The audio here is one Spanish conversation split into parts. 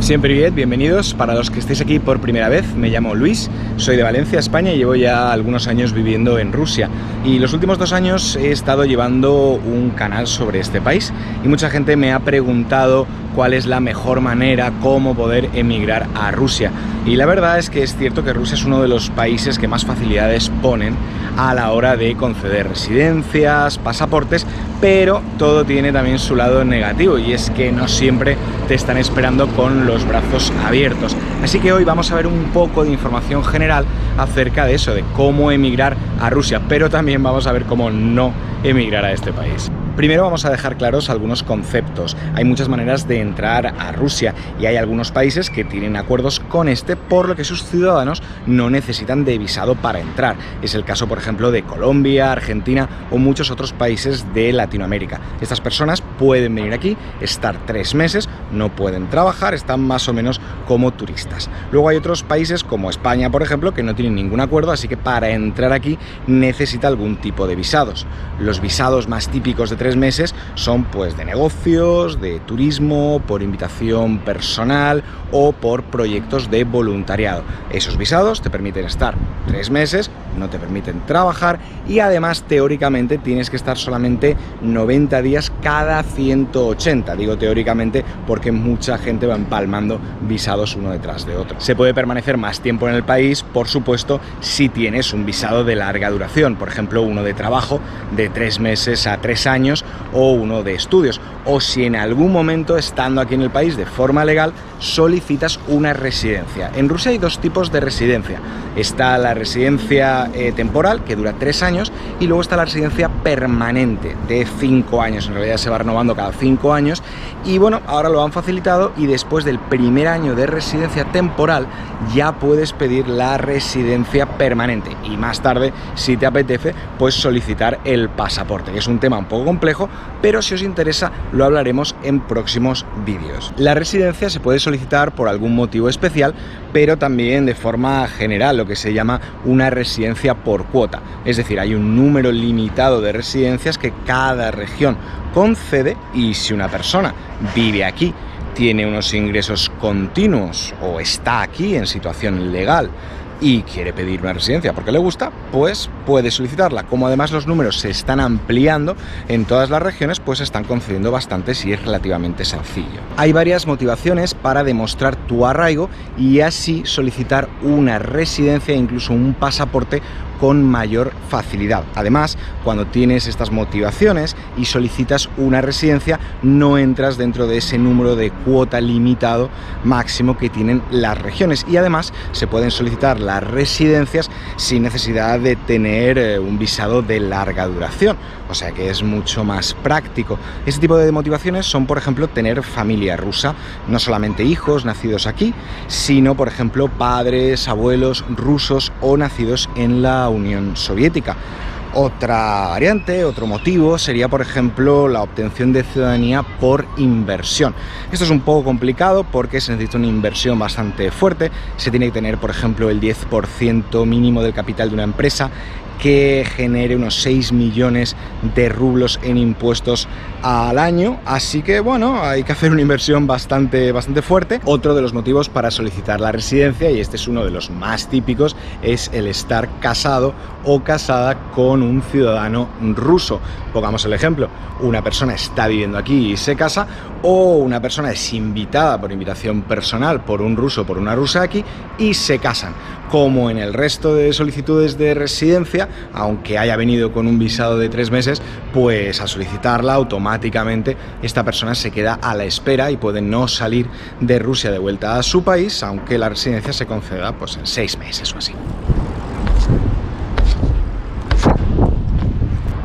Siempre bien, bienvenidos. Para los que estéis aquí por primera vez, me llamo Luis, soy de Valencia, España, y llevo ya algunos años viviendo en Rusia. Y los últimos 2 años he estado llevando un canal sobre este país y mucha gente me ha preguntado cuál es la mejor manera, cómo poder emigrar a Rusia. Y la verdad es que es cierto que Rusia es uno de los países que más facilidades ponen a la hora de conceder residencias, pasaportes, pero todo tiene también su lado negativo, y es que no siempre te están esperando con los brazos abiertos. Así que hoy vamos a ver un poco de información general acerca de eso, de cómo emigrar a Rusia, pero también vamos a ver cómo no emigrar a este país. Primero vamos a dejar claros algunos conceptos. Hay muchas maneras de entrar a Rusia y hay algunos países que tienen acuerdos con este, por lo que sus ciudadanos no necesitan de visado para entrar. Es el caso, por ejemplo, de Colombia, Argentina o muchos otros países de Latinoamérica. Estas personas pueden venir aquí, estar 3 meses, no pueden trabajar, están más o menos como turistas. Luego hay otros países como España, por ejemplo, que no tienen ningún acuerdo, así que para entrar aquí necesita algún tipo de visados. Los visados más típicos de 3 meses son pues de negocios, de turismo, por invitación personal o por proyectos de voluntariado. Esos visados te permiten estar 3 meses, no te permiten trabajar y además teóricamente tienes que estar solamente 90 días cada 180. Digo teóricamente porque mucha gente va empalmando visados uno detrás de otro. Se puede permanecer más tiempo en el país, por supuesto, si tienes un visado de larga duración, por ejemplo uno de trabajo de 3 meses a 3 años o uno de estudios, o si en algún momento estando aquí en el país de forma legal solicitas una residencia. En Rusia hay 2 tipos de residencia. Está la residencia temporal, que dura 3 años, y luego está la residencia permanente de 5 años. En realidad se va renovando cada 5 años y bueno, ahora lo han facilitado y después del primer año de residencia temporal ya puedes pedir la residencia permanente y más tarde, si te apetece, pues solicitar el pasaporte, que es un tema un poco complejo, pero si os interesa lo hablaremos en próximos vídeos. La residencia se puede solicitar por algún motivo especial, pero también de forma general, lo que se llama una residencia por cuota. Es decir, hay un número limitado de residencias que cada región concede, y si una persona vive aquí, tiene unos ingresos continuos o está aquí en situación legal y quiere pedir una residencia porque le gusta, pues puede solicitarla. Como además los números se están ampliando en todas las regiones, pues se están concediendo bastantes y es relativamente sencillo. Hay varias motivaciones para demostrar tu arraigo y así solicitar una residencia e incluso un pasaporte con mayor facilidad. Además, cuando tienes estas motivaciones y solicitas una residencia, no entras dentro de ese número de cuota limitado máximo que tienen las regiones, y además se pueden solicitar las residencias sin necesidad de tener un visado de larga duración, o sea que es mucho más práctico. Este tipo de motivaciones son, por ejemplo, tener familia rusa, no solamente hijos nacidos aquí, sino, por ejemplo, padres, abuelos rusos o nacidos en la Unión Soviética. Otra variante, otro motivo sería, por ejemplo, la obtención de ciudadanía por inversión. Esto es un poco complicado porque se necesita una inversión bastante fuerte. Se tiene que tener, por ejemplo, el 10% mínimo del capital de una empresa que genere unos 6 millones de rublos en impuestos al año, así que bueno, hay que hacer una inversión bastante fuerte. Otro de los motivos para solicitar la residencia, y este es uno de los más típicos, es el estar casado o casada con un ciudadano ruso. Pongamos el ejemplo, una persona está viviendo aquí y se casa, o una persona es invitada por invitación personal por un ruso o por una rusa aquí y se casan. Como en el resto de solicitudes de residencia, aunque haya venido con un visado de 3 meses, pues al solicitarla automáticamente esta persona se queda a la espera y puede no salir de Rusia de vuelta a su país, aunque la residencia se conceda pues en 6 meses o así.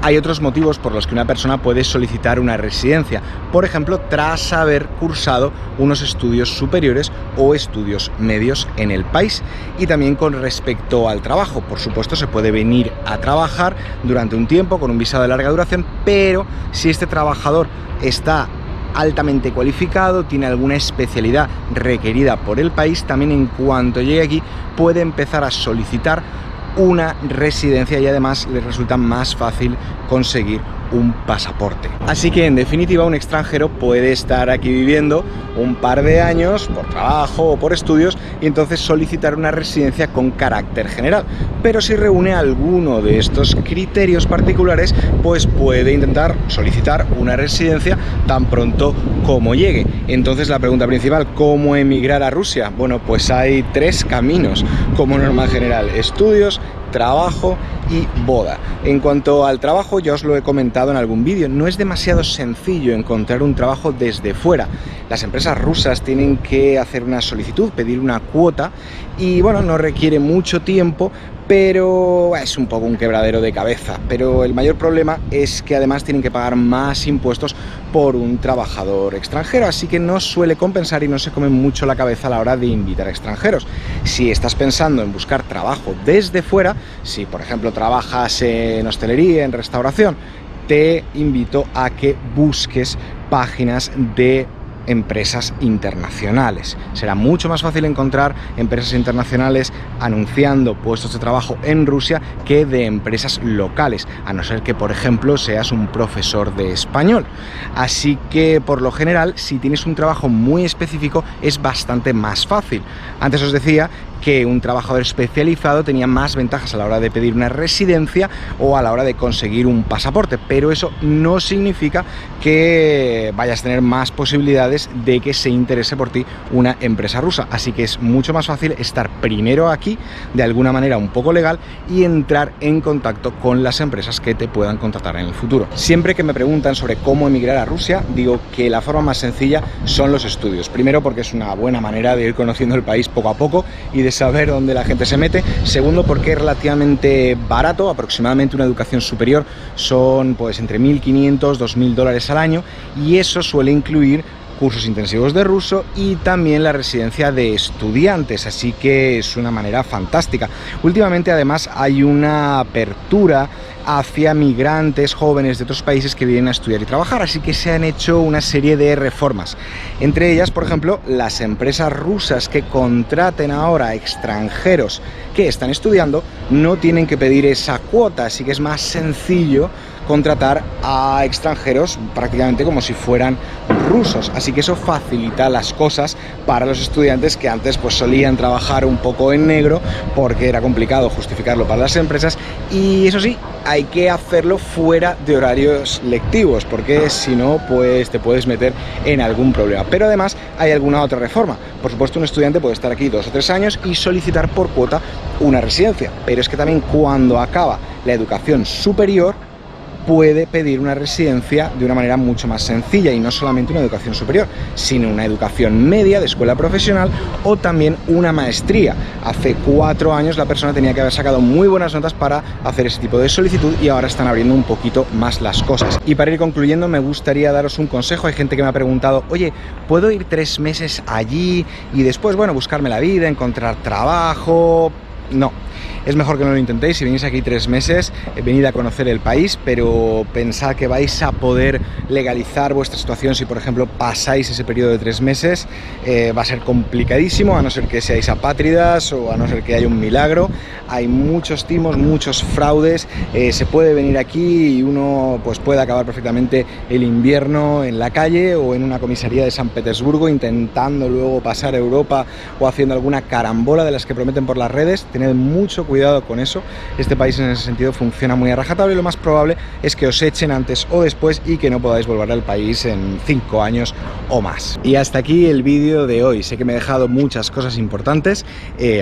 Hay otros motivos por los que una persona puede solicitar una residencia, por ejemplo, tras haber cursado unos estudios superiores o estudios medios en el país. Y también con respecto al trabajo, por supuesto, se puede venir a trabajar durante un tiempo con un visado de larga duración, pero si este trabajador está altamente cualificado, tiene alguna especialidad requerida por el país, también en cuanto llegue aquí puede empezar a solicitar una residencia y además les resulta más fácil conseguir un pasaporte. Así que en definitiva un extranjero puede estar aquí viviendo un par de años por trabajo o por estudios y entonces solicitar una residencia con carácter general. Pero si reúne alguno de estos criterios particulares, pues puede intentar solicitar una residencia tan pronto como llegue. Entonces la pregunta principal, ¿cómo emigrar a Rusia? Bueno, pues hay tres caminos como norma general: estudios, trabajo y boda. En cuanto al trabajo, ya os lo he comentado en algún vídeo, no es demasiado sencillo encontrar un trabajo desde fuera. Las empresas rusas tienen que hacer una solicitud, pedir una cuota y bueno, no requiere mucho tiempo, pero es un poco un quebradero de cabeza. Pero el mayor problema es que además tienen que pagar más impuestos por un trabajador extranjero, así que no suele compensar y no se come mucho la cabeza a la hora de invitar a extranjeros. Si estás pensando en buscar trabajo desde fuera, si por ejemplo trabajas en hostelería, en restauración, te invito a que busques páginas de empresas internacionales. Será mucho más fácil encontrar empresas internacionales anunciando puestos de trabajo en Rusia que de empresas locales, a no ser que, por ejemplo, seas un profesor de español. Así que, por lo general, si tienes un trabajo muy específico, es bastante más fácil. Antes os decía que un trabajador especializado tenía más ventajas a la hora de pedir una residencia o a la hora de conseguir un pasaporte, pero eso no significa que vayas a tener más posibilidades de que se interese por ti una empresa rusa. Así que es mucho más fácil estar primero aquí de alguna manera un poco legal y entrar en contacto con las empresas que te puedan contratar en el futuro. Siempre que me preguntan sobre cómo emigrar a Rusia, digo que la forma más sencilla son los estudios. Primero, porque es una buena manera de ir conociendo el país poco a poco y de saber dónde la gente se mete. Segundo, porque es relativamente barato, aproximadamente una educación superior son pues entre 1.500 y 2.000 dólares al año, y eso suele incluir cursos intensivos de ruso y también la residencia de estudiantes, así que es una manera fantástica. Últimamente además hay una apertura hacia migrantes jóvenes de otros países que vienen a estudiar y trabajar, así que se han hecho una serie de reformas. Entre ellas, por ejemplo, las empresas rusas que contraten ahora a extranjeros que están estudiando no tienen que pedir esa cuota, así que es más sencillo contratar a extranjeros prácticamente como si fueran rusos, así que eso facilita las cosas para los estudiantes que antes pues solían trabajar un poco en negro porque era complicado justificarlo para las empresas. Y eso sí, hay que hacerlo fuera de horarios lectivos, porque si no pues te puedes meter en algún problema. Pero además hay alguna otra reforma. Por supuesto, un estudiante puede estar aquí 2 o 3 años y solicitar por cuota una residencia, pero es que también cuando acaba la educación superior puede pedir una residencia de una manera mucho más sencilla, y no solamente una educación superior, sino una educación media de escuela profesional o también una maestría. Hace 4 años la persona tenía que haber sacado muy buenas notas para hacer ese tipo de solicitud y ahora están abriendo un poquito más las cosas. Y para ir concluyendo, me gustaría daros un consejo. Hay gente que me ha preguntado, oye, ¿puedo ir 3 meses allí y después, bueno, buscarme la vida, encontrar trabajo? No. Es mejor que no lo intentéis. Si venís aquí 3 meses, venid a conocer el país, pero pensad que vais a poder legalizar vuestra situación si, por ejemplo, pasáis ese periodo de 3 meses. Va a ser complicadísimo, a no ser que seáis apátridas o a no ser que haya un milagro. Hay muchos timos, muchos fraudes. Se puede venir aquí y uno pues puede acabar perfectamente el invierno en la calle o en una comisaría de San Petersburgo intentando luego pasar a Europa o haciendo alguna carambola de las que prometen por las redes. Tened mucho cuidado con eso. Este país en ese sentido funciona muy a rajatabla y lo más probable es que os echen antes o después y que no podáis volver al país en 5 años o más. Y hasta aquí el vídeo de hoy. Sé que me he dejado muchas cosas importantes,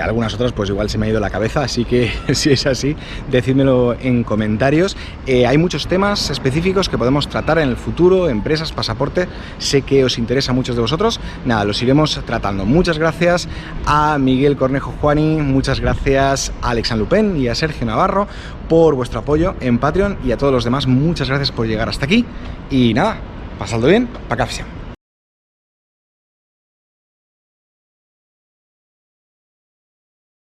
algunas otras pues igual se me ha ido la cabeza, así que si es así, decídmelo en comentarios. Hay muchos temas específicos que podemos tratar en el futuro, empresas, pasaporte. Sé que os interesa a muchos de vosotros. Nada, los iremos tratando. Muchas gracias a Miguel Cornejo Juani, muchas gracias a Alex Sanlupén y a Sergio Navarro por vuestro apoyo en Patreon, y a todos los demás muchas gracias por llegar hasta aquí y nada, pasadlo bien, pa' café.